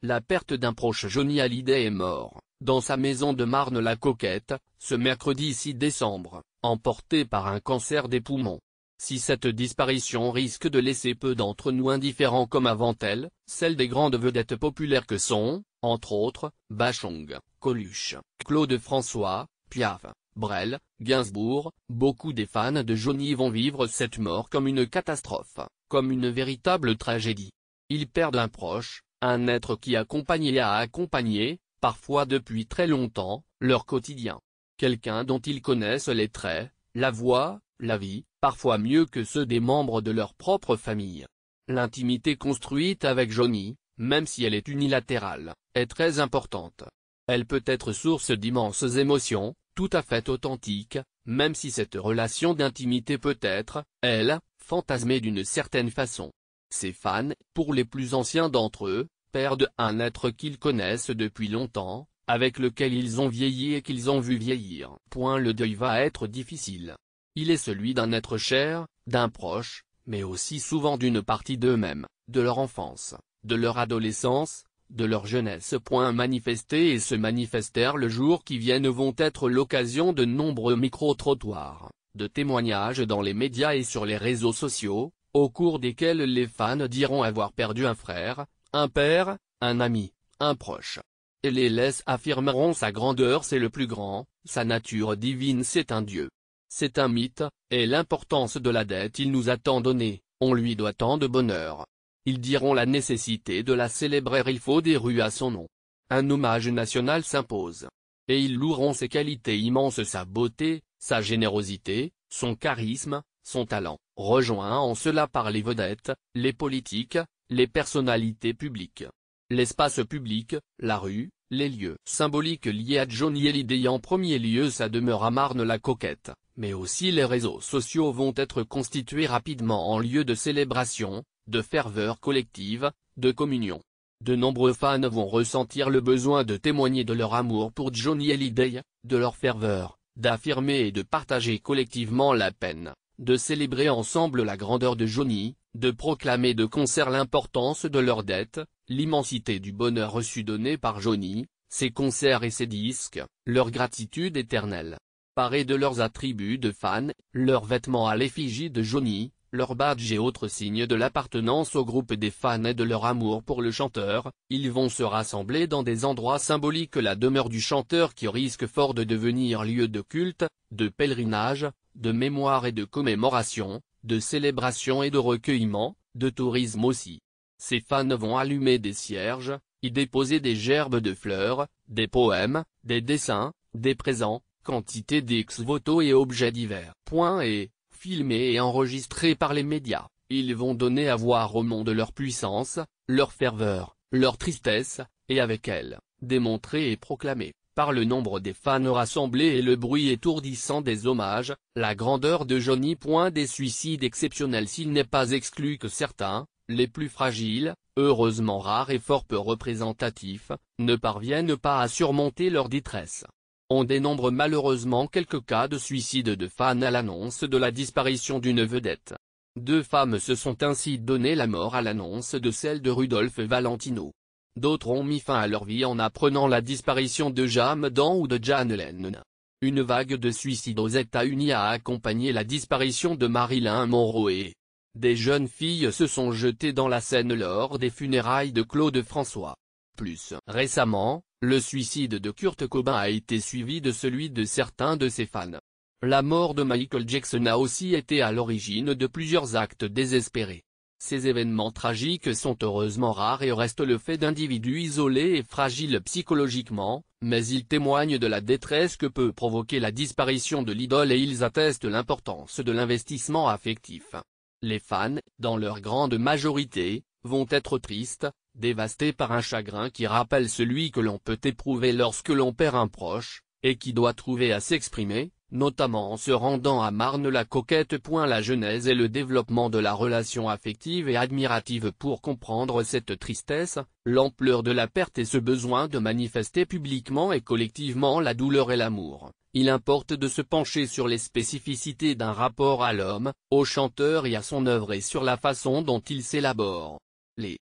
la perte d'un proche. Johnny Hallyday est mort, dans sa maison de Marne-la-Coquette, ce mercredi 6 décembre, emporté par un cancer des poumons. Si cette disparition risque de laisser peu d'entre nous indifférents comme avant elle, celle des grandes vedettes populaires que sont, entre autres, Bachung, Coluche, Claude François, Piaf, Brel, Gainsbourg, beaucoup des fans de Johnny vont vivre cette mort comme une catastrophe, comme une véritable tragédie. Ils perdent un proche, un être qui accompagnait et a accompagné, parfois depuis très longtemps, leur quotidien. Quelqu'un dont ils connaissent les traits, la voix, la vie, parfois mieux que ceux des membres de leur propre famille. L'intimité construite avec Johnny, même si elle est unilatérale, est très importante. Elle peut être source d'immenses émotions, tout à fait authentiques, même si cette relation d'intimité peut être, elle, fantasmée d'une certaine façon. Ces fans, pour les plus anciens d'entre eux, perdent un être qu'ils connaissent depuis longtemps, avec lequel ils ont vieilli et qu'ils ont vu vieillir. Le deuil va être difficile. Il est celui d'un être cher, d'un proche, mais aussi souvent d'une partie d'eux-mêmes, de leur enfance, de leur adolescence, de leur jeunesse. Manifester et se manifester le jour qui viennent vont être l'occasion de nombreux micro-trottoirs, de témoignages dans les médias et sur les réseaux sociaux, au cours desquels les fans diront avoir perdu un frère, un père, un ami, un proche. Et les laisse affirmeront sa grandeur c'est le plus grand, sa nature divine c'est un dieu. C'est un mythe, et l'importance de la dette il nous a tant donné, on lui doit tant de bonheur. Ils diront la nécessité de la célébrer il faut des rues à son nom. Un hommage national s'impose. Et ils loueront ses qualités immenses sa beauté, sa générosité, son charisme, son talent, rejoints en cela par les vedettes, les politiques, les personnalités publiques. L'espace public, la rue, les lieux symboliques liés à Johnny Hallyday en premier lieu sa demeure à Marne-la-Coquette, mais aussi les réseaux sociaux vont être constitués rapidement en lieu de célébration, de ferveur collective, de communion. De nombreux fans vont ressentir le besoin de témoigner de leur amour pour Johnny Hallyday, de leur ferveur, d'affirmer et de partager collectivement la peine, de célébrer ensemble la grandeur de Johnny, de proclamer de concert l'importance de leur dette, l'immensité du bonheur reçu donné par Johnny, ses concerts et ses disques, leur gratitude éternelle. Parés de leurs attributs de fans, leurs vêtements à l'effigie de Johnny, leurs badges et autres signes de l'appartenance au groupe des fans et de leur amour pour le chanteur, ils vont se rassembler dans des endroits symboliques la demeure du chanteur qui risque fort de devenir lieu de culte, de pèlerinage, de mémoire et de commémoration, de célébration et de recueillement, de tourisme aussi. Ces fans vont allumer des cierges, y déposer des gerbes de fleurs, des poèmes, des dessins, des présents, quantité d'ex-voto et objets divers. Et, filmés et enregistrés par les médias, ils vont donner à voir au monde leur puissance, leur ferveur, leur tristesse, et avec elle, démontrer et proclamer, par le nombre des fans rassemblés et le bruit étourdissant des hommages, la grandeur de Johnny. Des suicides exceptionnels s'il n'est pas exclu que certains, les plus fragiles, heureusement rares et fort peu représentatifs, ne parviennent pas à surmonter leur détresse. On dénombre malheureusement quelques cas de suicide de fans à l'annonce de la disparition d'une vedette. 2 femmes se sont ainsi donné la mort à l'annonce de celle de Rudolph Valentino. D'autres ont mis fin à leur vie en apprenant la disparition de Jam Dan ou de John Lennon. Une vague de suicides aux États-Unis a accompagné la disparition de Marilyn Monroe. Des jeunes filles se sont jetées dans la Seine lors des funérailles de Claude François. Plus récemment, le suicide de Kurt Cobain a été suivi de celui de certains de ses fans. La mort de Michael Jackson a aussi été à l'origine de plusieurs actes désespérés. Ces événements tragiques sont heureusement rares et restent le fait d'individus isolés et fragiles psychologiquement, mais ils témoignent de la détresse que peut provoquer la disparition de l'idole et ils attestent l'importance de l'investissement affectif. Les fans, dans leur grande majorité, vont être tristes, dévastés par un chagrin qui rappelle celui que l'on peut éprouver lorsque l'on perd un proche, et qui doit trouver à s'exprimer, notamment en se rendant à Marne-la-Coquette. La genèse et le développement de la relation affective et admirative pour comprendre cette tristesse, l'ampleur de la perte et ce besoin de manifester publiquement et collectivement la douleur et l'amour. Il importe de se pencher sur les spécificités d'un rapport à l'homme, au chanteur et à son œuvre et sur la façon dont il s'élabore. Les